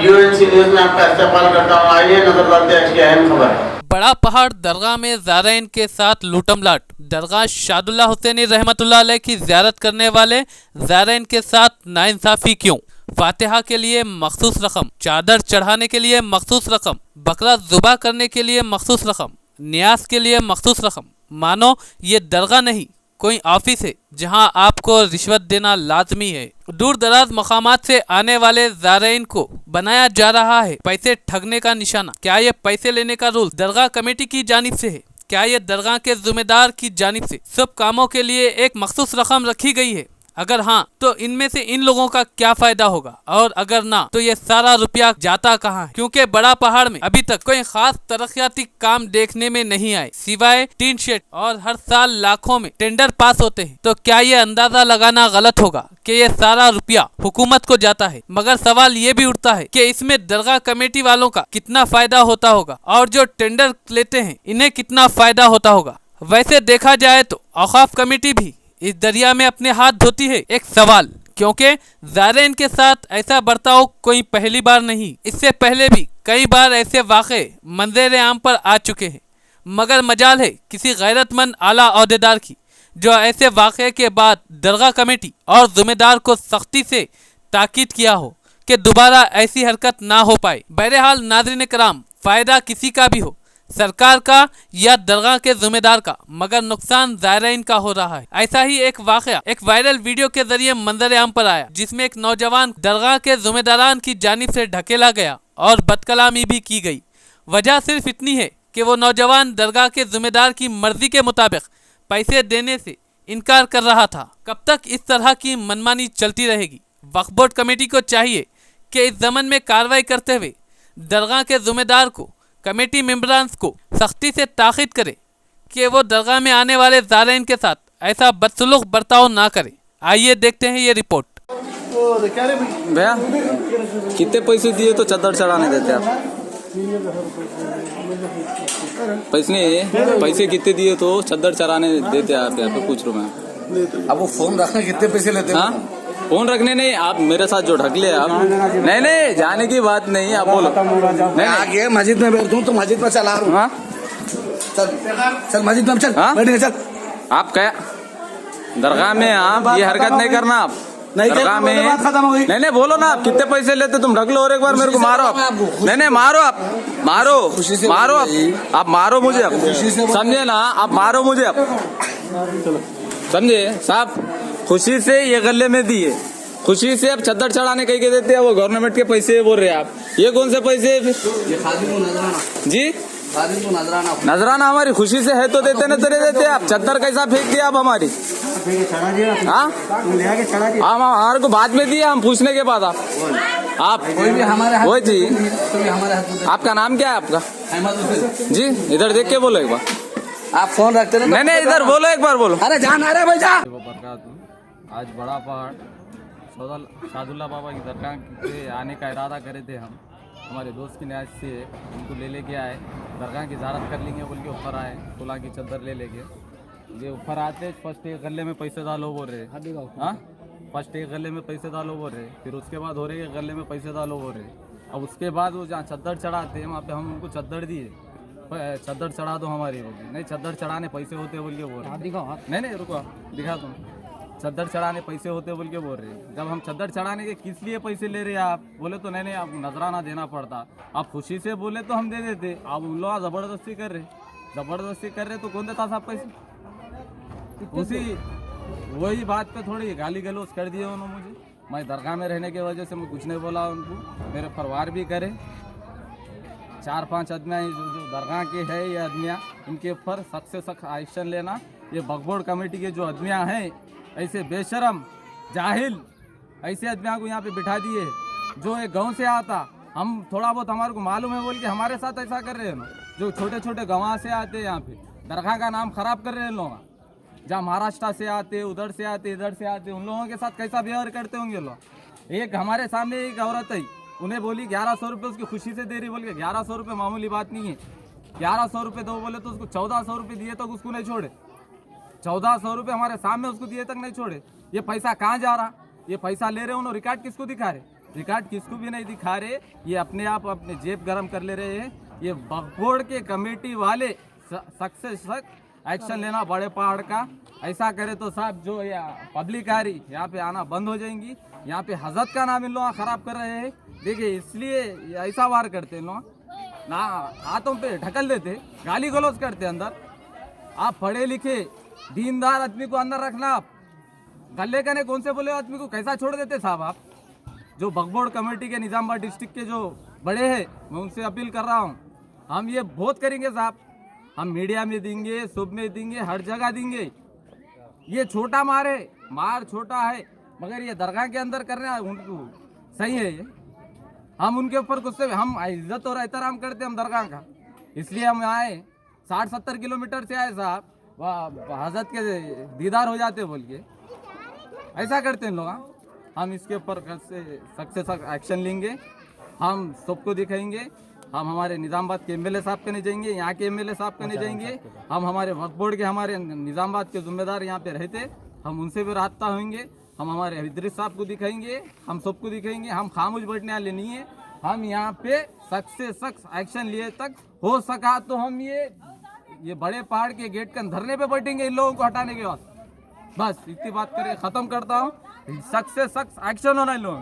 UNC news में आपका इस्तेमाल करता हूँ। आइए नजर डालते हैं आज की अहम खबर। बड़ा पहाड़ दरगाह में ज़ायरीन के साथ लूटमलाट। दरगाह शादुल्लाह हुसैनी रहमतुल्लाह अलैह की ज़ियारत करने वाले ज़ायरीन के साथ नाइंसाफ़ी क्यों? फातिहा के लिए मखसूस रकम, चादर चढ़ाने के लिए मखसूस रकम, बकरा ज़ुबा करने के लिए मखसूस रकम, न्यास के लिए मखसूस रकम। मानो ये दरगाह नहीं, कोई ऑफिस है जहां आपको रिश्वत देना लाजमी है। दूर दराज मकामात से आने वाले ज़ायरीन को बनाया जा रहा है पैसे ठगने का निशाना। क्या ये पैसे लेने का रूल दरगाह कमेटी की जानिब से है? क्या ये दरगाह के जिम्मेदार की जानिब से? सब कामों के लिए एक मखसूस रकम रखी गई है? अगर हाँ तो इनमें से इन लोगों का क्या फायदा होगा, और अगर ना तो ये सारा रुपया जाता कहाँ है? क्योंकि बड़ा पहाड़ में अभी तक कोई खास तरक्याती काम देखने में नहीं आए सिवाय टीन शेड, और हर साल लाखों में टेंडर पास होते हैं। तो क्या ये अंदाजा लगाना गलत होगा कि ये सारा रुपया हुकूमत को जाता है? मगर सवाल ये भी उठता है कि इसमें दरगाह कमेटी वालों का कितना फायदा होता होगा, और जो टेंडर लेते हैं इन्हें कितना फायदा होता होगा। वैसे देखा जाए तो औकाफ कमेटी भी इस दरिया में अपने हाथ धोती है। एक सवाल, क्योंकि ज़ायरीन के साथ ऐसा बर्ताव कोई पहली बार नहीं, इससे पहले भी कई बार ऐसे वाक़े मंज़र आम पर आ चुके हैं। मगर मजाल है किसी गैरतमंद आला ओहदेदार की, जो ऐसे वाक़े के बाद दरगाह कमेटी और ज़िम्मेदार को सख्ती से ताकीद किया हो कि दोबारा ऐसी हरकत ना हो पाए। बहरहाल नाज़रीन कराम, फ़ायदा किसी का भी हो, सरकार का या दरगाह के जिम्मेदार का, मगर नुकसान ज़ायरीन का हो रहा है। ऐसा ही एक वाक़या एक वायरल वीडियो के जरिए मंजर आम पर आया, जिसमें एक नौजवान दरगाह के जिम्मेदारान की जानिब से ढकेला गया और बदकलामी भी की गई। वजह सिर्फ इतनी है कि वो नौजवान दरगाह के जिम्मेदार की मर्जी के मुताबिक पैसे देने से इनकार कर रहा था। कब तक इस तरह की मनमानी चलती रहेगी? वक्फ बोर्ड कमेटी को चाहिए कि इस ज़मन में कार्रवाई करते हुए दरगाह के जिम्मेदार को, कमेटी मेंबरान को सख्ती से ताकीद करे कि वो दरगाह में आने वाले ज़ायरीन के साथ ऐसा बदसलूक बर्ताव ना करे। आइए देखते हैं ये रिपोर्ट। भैया कितने पैसे दिए तो चादर चढ़ाने देते आप? पैसे कितने दिए तो चादर चढ़ाने देते आप? यहाँ पे पूछ रहा हूँ मैं। अब वो फोन रखने कितने पैसे लेते हैं? हाँ, फोन रखने नहीं, आप मेरे साथ जो ढकले आप, नहीं जाने की बात नहीं, आप बोलो। मैं आगे मस्जिद में बैठता हूँ तो मस्जिद में चला रहा हूँ। हाँ चल मस्जिद में चल। हाँ? बैठेंगे चल। आप क्या दरगाह में आप ये हरकत नहीं करना। आप दरगाह में बात खत्म हो गई। नहीं बोलो ना, आप कितने पैसे लेते तुम ढक लो और एक बार मेरे को मारो आप। नहीं मारो आप, मारो आप मारो मुझे आप, समझे ना? आप मारो मुझे आप, समझे साहब? खुशी से ये गले में दिए, खुशी से अब चादर चढ़ाने कहीं के देते हैं, वो गवर्नमेंट के पैसे बोल रहे हैं आप। ये कौन से पैसे है फिर? जी नजराना हमारी खुशी से है तो देते, न तेरे देते आप। चादर कैसा फेंक दिया आप हमारी? हाँ हमारे को बाद में दिया, हम पूछने के बाद आप वो जी। आपका नाम क्या है आपका? जी इधर देख के बोलो एक बार। आप फोन रखते नहीं इधर बोलो एक बार बोलो। अरे जान आ रहे भाई जा। आज बड़ा पहाड़ शादुल्लाह बाबा की दरगाह के आने का इरादा करे थे हम। हमारे दोस्त की न्याज से उनको ले के आए, दरगाह की ज़ियारत कर लेंगे बोल के ऊपर आए, खुला की चद्दर ले लेके। ये ऊपर आते फर्स्ट एक गले में पैसे डालो बोल रहे। हाँ फर्स्ट एक गले में पैसे डालो बोल रहे, फिर उसके बाद हो रहे गले में पैसे डालो बोल रहे। अब उसके बाद वो जहाँ चद्दर चढ़ाते हैं वहाँ पे हम उनको चद्दर दिए, चद्दर चढ़ा दो हमारी बोली। नहीं चद्दर चढ़ाने पैसे होते बोल के बोल रहे। दिखाओ नहीं रुको दिखा तुम, चद्दर चढ़ाने पैसे होते बोल के बोल रहे हैं। जब हम चद्दर चढ़ाने के किस लिए पैसे ले रहे हैं आप? बोले तो नहीं आप नजराना देना पड़ता। आप खुशी से बोले तो हम दे देते, आप उन लोग ज़बरदस्ती कर रहे तो कौन देता साहब पैसे? उसी वही बात पे थोड़ी गाली गलौज कर दिए उन्होंने मुझे। मैं दरगाह में रहने की वजह से मैं कुछ नहीं बोला उनको, मेरे परिवार भी करे। 4-5 आदमियाँ जो दरगाह के है, ये आदमियाँ इनके ऊपर सख्त से सख्त एक्शन लेना। ये वक्फ बोर्ड कमेटी के जो आदमियाँ हैं, ऐसे बेशरम जाहिल ऐसे आदमियों को यहाँ पे बिठा दिए। जो एक गांव से आता, हम थोड़ा बहुत हमारे को मालूम है बोल के हमारे साथ ऐसा कर रहे हैं ना। जो छोटे छोटे गाँव से आते हैं यहाँ पे दरगाह का नाम खराब कर रहे हैं लोग। जहाँ महाराष्ट्र से आते, उधर से आते, इधर से आते, उन लोगों के साथ कैसा व्यवहार करते होंगे लोग। एक हमारे सामने एक औरत है, उन्हें बोली 1100 रुपये उसकी खुशी से दे रही, बोल के 1100 रुपये मामूली बात नहीं है। 1100 रुपये दो बोले तो उसको 1400 रुपये दिए तक उसको नहीं छोड़े। 1400 रुपये हमारे सामने उसको दिए तक नहीं छोड़े। ये पैसा कहाँ जा रहा? ये पैसा ले रहे उन्होंने रिकॉर्ड किसको दिखा रहे? रिकॉर्ड किसको भी नहीं दिखा रहे, ये अपने आप अपने जेब गरम कर ले रहे हैं। ये वक्फ बोर्ड के कमेटी वाले सख्त से सख्त एक्शन लेना बड़े पहाड़ का। ऐसा करे तो साहब जो पब्लिक आ रही यहाँ पे आना बंद हो जाएंगी। यहाँ पे हजरत का नाम इन लोग खराब कर रहे हैं। देखिए इसलिए ऐसा वार करते हैं लोग ना, हाथों पे ढकल देते, गाली गलौज करते अंदर। आप पढ़े लिखे दीनदार आदमी को अंदर रखना, आप गले का नहीं कौन से बोले आदमी को कैसा छोड़ देते साहब आप। जो वक्फ बोर्ड कमेटी के निजामाबाद डिस्ट्रिक्ट के जो बड़े हैं, मैं उनसे अपील कर रहा हूँ, हम ये बहुत करेंगे साहब। हम मीडिया में देंगे, सुब में देंगे, हर जगह देंगे। ये छोटा मार छोटा है, मगर ये दरगाह के अंदर करना उनको सही है। ये हम उनके ऊपर गुस्से में, हम इज्जत और एहतराम करते हम दरगाह का, इसलिए हम आए 60-70 किलोमीटर से आए साहब। वह हजरत के दीदार हो जाते बोल के ऐसा करते हैं लोग। हम इसके ऊपर सख्त से सख्त एक्शन लेंगे, हम सबको दिखाएंगे। हम हमारे निजामाबाद के एमएलए साहब करने जाएंगे, यहाँ के एमएलए साहब करने जाएंगे। हम हमारे वक्फ बोर्ड के हमारे निजामाबाद के जिम्मेदार यहाँ पे रहते, हम उनसे भी राब्ता होंगे। हम हमारे इदरीस साहब को दिखाएंगे, हम सबको दिखाएंगे। हम खामोश बैठने वाले नहीं है। हम यहाँ पे सख्त से सख्त एक्शन लिए तक हो सका तो हम ये बड़े पहाड़ के गेट के धरने पे बैठेंगे इन लोगों को हटाने के बाद। बस इतनी बात करके खत्म करता हूँ। सख्त से सख्त एक्शन होना इन लोगों